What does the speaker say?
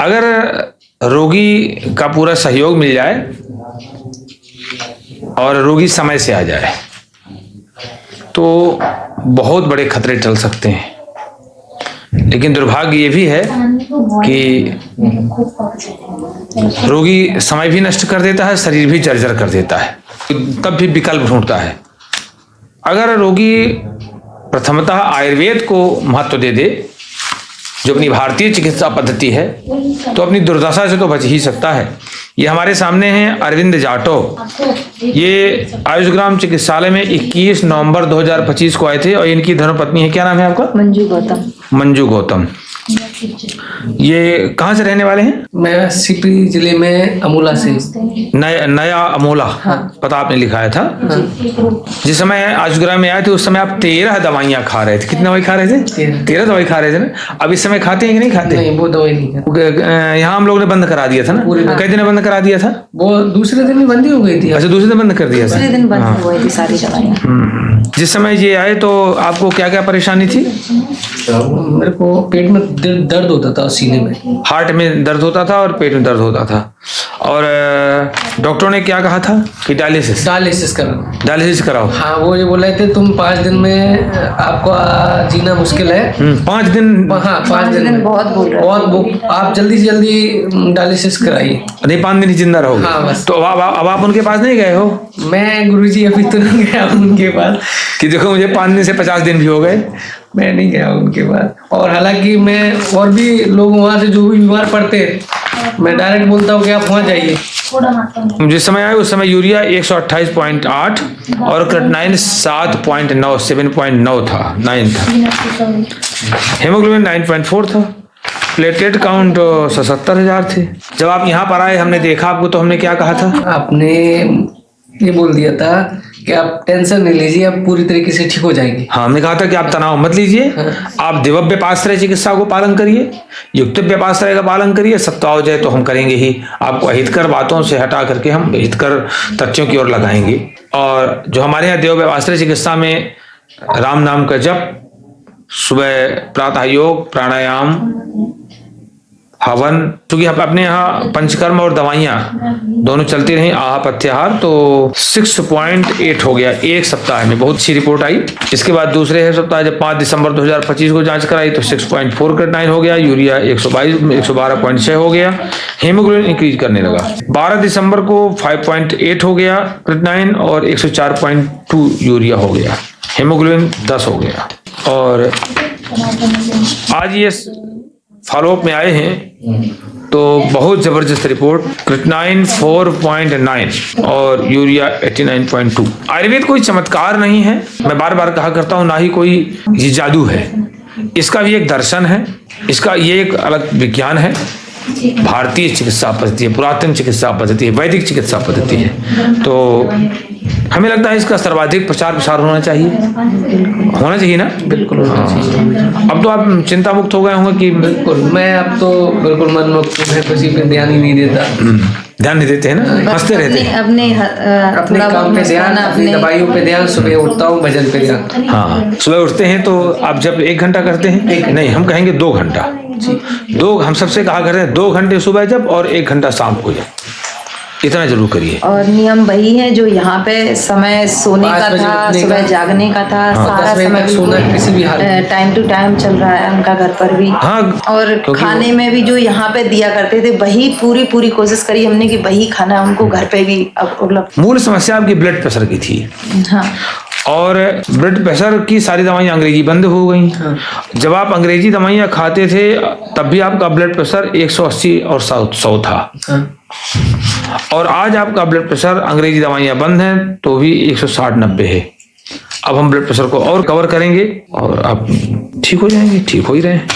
अगर रोगी का पूरा सहयोग मिल जाए और रोगी समय से आ जाए तो बहुत बड़े खतरे टल सकते हैं। लेकिन दुर्भाग्य ये भी है कि रोगी समय भी नष्ट कर देता है, शरीर भी जर्जर कर देता है, तब भी विकल्प ढूंढता है। अगर रोगी प्रथमतः आयुर्वेद को महत्व दे दे, जो अपनी भारतीय चिकित्सा पद्धति है, तो अपनी दुर्दशा से तो बच ही सकता है। ये हमारे सामने हैं अरविंद जाटव। ये आयुष चिकित्सालय में 21 नवंबर 2025 को आए थे और इनकी धर्मपत्नी है, क्या नाम है आपका? मंजू गौतम। मंजू गौतम। ये कहाँ से रहने वाले हैं? मैं सीपी जिले में अमोला से। नया अमोला। हाँ। पता आपने लिखाया था। हाँ। जिस समय आयुषग्राम में आए थे उस समय आप 13 दवाइयाँ खा रहे थे। कितनी दवाई खा रहे थे? 13 दवाई खा रहे थे ना। अब इस समय खाते हैं कि नहीं खाते? नहीं, वो दवाई नहीं खाते। यहाँ हम लोग ने बंद करा दिया था ना। कई दिन बंद करा दिया था? वो दूसरे दिन ही बंद ही हो गई थी। अच्छा, दूसरे दिन बंद कर दिया था। दूसरे दिन बंद हो गई थी सारी दवाइयाँ। जिस समय ये आए तो आपको क्या क्या परेशानी थी? मेरे को पेट में दर्द होता था, सीने में, हार्ट में दर्द होता था और पेट में दर्द होता था। और डॉक्टरों ने क्या कहा था कि डायलिसिस कराओ। हाँ, वो ये बोले थे तुम 5 दिन में आपको जीना मुश्किल है। 5 दिन? हाँ, 5 दिन में बहुत आप जल्दी से जल्दी डायलिसिस कराइए। नहीं, 5 दिन ही जिंदा रहोगे। हाँ, बस। तो अब आप उनके पास नहीं गए हो? मैं गुरुजी अभी तो नहीं गया उनके पास कि देखो मुझे 5 दिन से 50 दिन भी हो गए। मैं नहीं गया उनके पास। और हालांकि मैं और भी लोग वहाँ से जो भी बीमार पड़ते हैं, मैं डायरेक्ट बोलता हूँ कि आप वहाँ जाइए। जिस समय आए उस समय यूरिया 128.8 और क्रेटिनाइन 7.9 7.9 था, 9 था। हेमोग्लोबिन 9.4 था। प्लेटलेट काउंट 77,000 थे। जब आप यहाँ पर आए हमने देखा आपको तो हमने क्या कहा था? आपने ये बोल दिया था कि आप टेंशन नहीं लीजिए, आप पूरी तरीके से ठीक हो जाएंगे। हाँ, हमने कहा था कि आप तनाव मत लीजिए। आप दिव्यपाश्रय चिकित्सा को पालन करिए, युक्तव्यपाश्रय का पालन करिए। सत्ता हो जाए तो हम करेंगे ही। आपको अहितकर बातों से हटा करके हम हितकर तथ्यों की ओर लगाएंगे। और जो हमारे यहाँ दिव्यपाश्रय चिकित्सा में राम नाम का जप, सुबह प्रातः योग, प्राणायाम, हवन, क्योंकि अपने यहाँ पंचकर्म और दवाइयाँ दोनों चलती रही, आहार प्रत्याहार, तो 6.8 हो गया एक सप्ताह में। बहुत अच्छी रिपोर्ट आई। इसके बाद दूसरे सप्ताह जब 5 दिसंबर 2025 को जांच कराई तो 6.4 क्रेटिनाइन हो गया, यूरिया 112.6 हो गया, हेमोग्लोबिन इंक्रीज करने लगा। 12 दिसंबर को 5.8 हो गया क्रेटिनाइन और 104.2 यूरिया हो गया, हेमोग्लोबिन 10 हो गया। और आज ये फॉलोअप में आए हैं तो बहुत जबरदस्त रिपोर्ट, क्रेटिनाइन 4.9 और यूरिया 89.2। आयुर्वेद कोई चमत्कार नहीं है, मैं बार बार कहा करता हूं, ना ही कोई ये जादू है। इसका भी एक दर्शन है, इसका ये एक अलग विज्ञान है। भारतीय चिकित्सा पद्धति है, पुरातन चिकित्सा पद्धति है, वैदिक चिकित्सा पद्धति है। तो हमें लगता है इसका सर्वाधिक प्रचार प्रसार होना चाहिए ना? बिल्कुल होना चाहिए। अब तो आप चिंता मुक्त हो गए होंगे कि? बिल्कुल, मैं अब तो बिल्कुल मन मुक्त हूँ, मैं किसी पे ध्यान ही नहीं देता। ध्यान नहीं देते हैं ना, हंसते रहते हैं। अपने काम पे ध्यान, अपनी दवाइयों पे ध्यान, सुबह उठता हूँ भजन पे ध्यान। हाँ, सुबह उठते हैं तो आप जब 1 घंटा करते हैं? नहीं, हम कहेंगे 2 घंटा। हम सबसे कहा करते हैं 2 घंटे सुबह जब और 1 घंटा शाम को जब, इतना जरूर करिए। और नियम वही है जो यहाँ पे समय सोने का था, सुबह जागने का था। हाँ, सारा समय सोना किसी भी हाल में टाइम टू टाइम चल रहा है उनका घर पर भी। हाँ, और खाने में भी जो यहाँ पे दिया करते थे वही पूरी कोशिश करी हमने कि वही खाना उनको घर पे भी अब उपलब्ध। मूल समस्या आपकी ब्लड प्रेशर की थी। हाँ। और ब्लड प्रेशर की सारी दवाइयाँ अंग्रेजी बंद हो गई। हाँ। जब आप अंग्रेजी दवाइयाँ खाते थे तब भी आपका ब्लड प्रेशर 180 और 100 था। हाँ। और आज आपका ब्लड प्रेशर, अंग्रेजी दवाइयाँ बंद हैं तो भी 160-90 है। अब हम ब्लड प्रेशर को और कवर करेंगे और आप ठीक हो जाएंगे, ठीक हो ही रहे हैं।